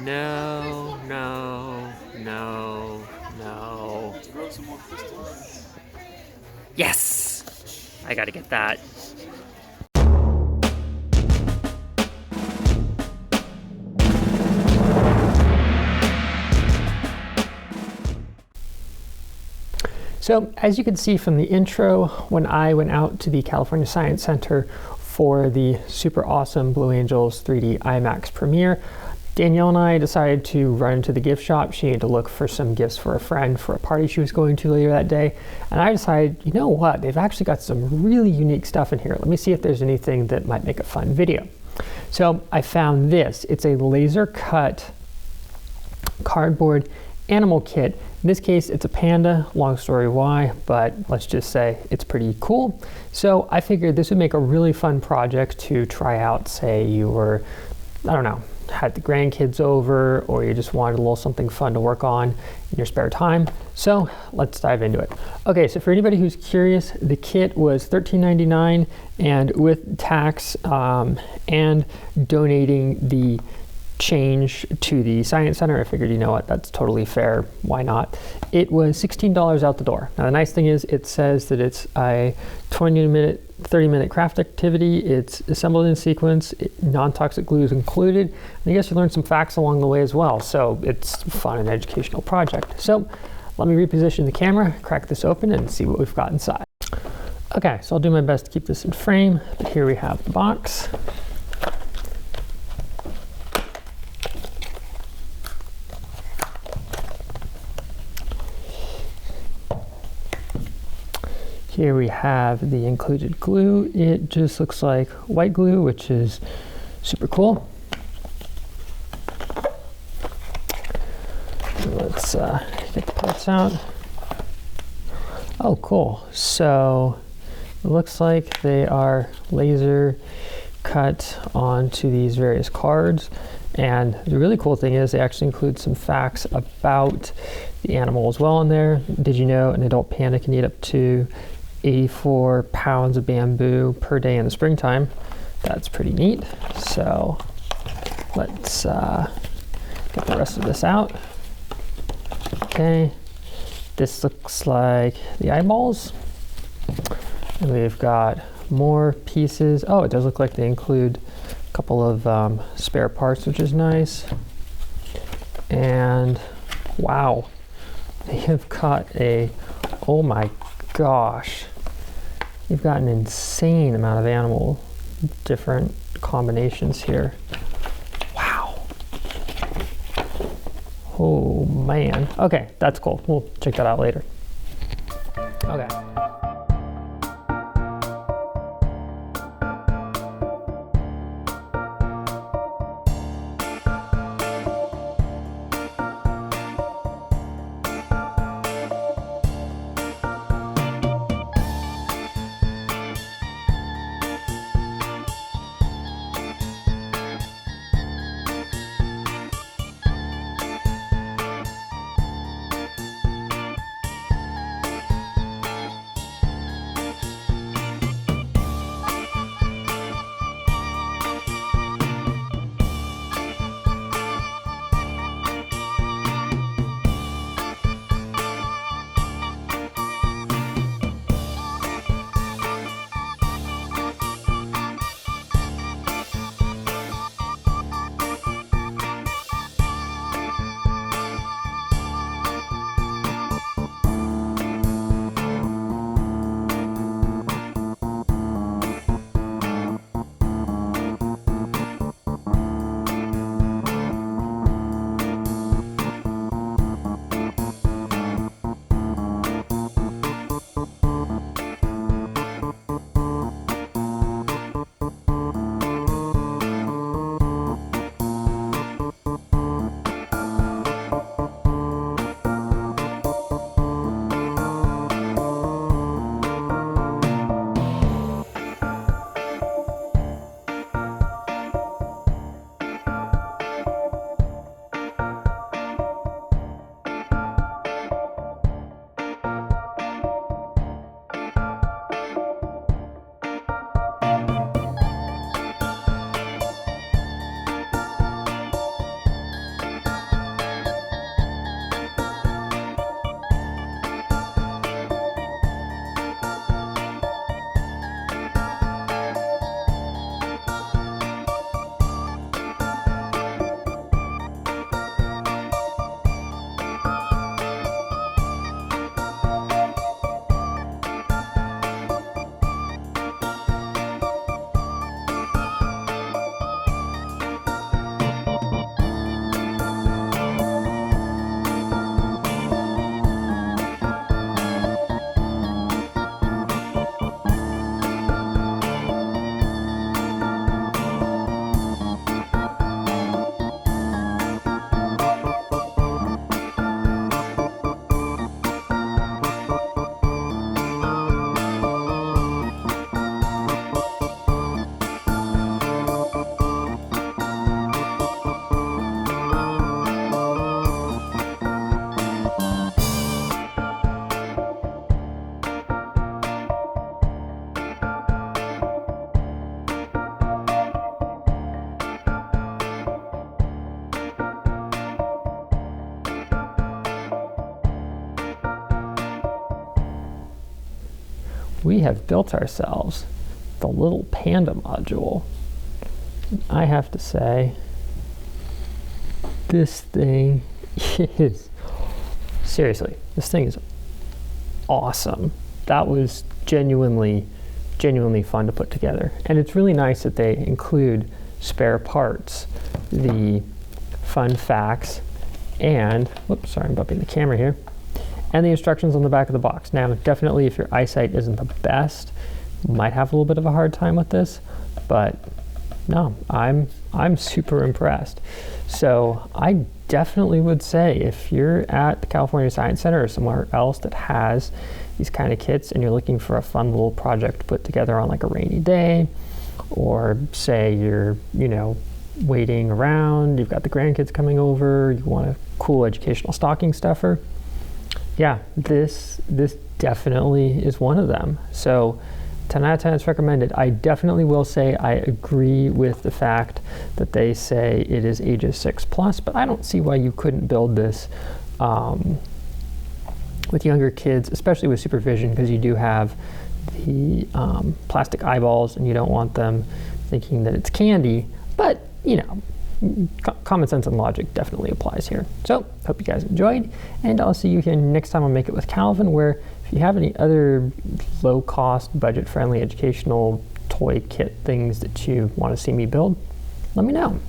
No, no, no, no. Grow some more crystals. Yes! I gotta get that. So as you can see from the intro, when I went out to the California Science Center for the super awesome Blue Angels 3D IMAX premiere, Danielle and I decided to run into the gift shop. She needed to look for some gifts for a friend for a party she was going to later that day. And I decided, you know what, they've actually got some really unique stuff in here. Let me see if there's anything that might make a fun video. So I found this. It's a laser cut cardboard animal kit. In this case, it's a panda, long story why, but let's just say it's pretty cool. So I figured this would make a really fun project to try out. Say you were, I don't know, had the grandkids over, or you just wanted a little something fun to work on in your spare time. So let's dive into it. Okay, so for anybody who's curious, the kit was $13.99, and with tax and donating the change to the Science Center, I figured, you know what, that's totally fair. Why not? It was $16 out the door. Now, the nice thing is it says that it's a 30-minute craft activity. It's assembled in sequence, non-toxic glue is included. And I guess you learn some facts along the way as well. So it's fun and educational project. So let me reposition the camera, crack this open, and see what we've got inside. Okay, so I'll do my best to keep this in frame, but here we have the box. Here we have the included glue. It just looks like white glue, which is super cool. Let's get the parts out. Oh, cool. So it looks like they are laser cut onto these various cards. And the really cool thing is they actually include some facts about the animal as well in there. Did you know an adult panda can eat up to 84 pounds of bamboo per day in the springtime? That's pretty neat. So let's get the rest of this out. Okay, this looks like the eyeballs. And we've got more pieces. Oh, it does look like they include a couple of spare parts, which is nice. And wow, they have got a, oh my gosh, you've got an insane amount of animal, different combinations here. Wow. Oh man. Okay, that's cool. We'll check that out later. Okay. we have built ourselves the little Panda module. I have to say, this thing is, seriously, this thing is awesome. That was genuinely fun to put together. And it's really nice that they include spare parts, the fun facts, and, whoops, sorry, I'm bumping the camera here, and the instructions on the back of the box. Now, definitely if your eyesight isn't the best, you might have a little bit of a hard time with this, but no, I'm super impressed. So I definitely would say if you're at the California Science Center or somewhere else that has these kind of kits and you're looking for a fun little project to put together on like a rainy day, or say you're, waiting around, you've got the grandkids coming over, you want a cool educational stocking stuffer, yeah, this definitely is one of them. So 10 out of 10 is recommended. I definitely will say I agree with the fact that they say it is ages 6+, but I don't see why you couldn't build this with younger kids, especially with supervision, because you do have the plastic eyeballs and you don't want them thinking that it's candy, but common sense and logic definitely applies here. So hope you guys enjoyed, and I'll see you here next time on Make It with Calvin, where if you have any other low-cost, budget-friendly educational toy kit things that you want to see me build, let me know.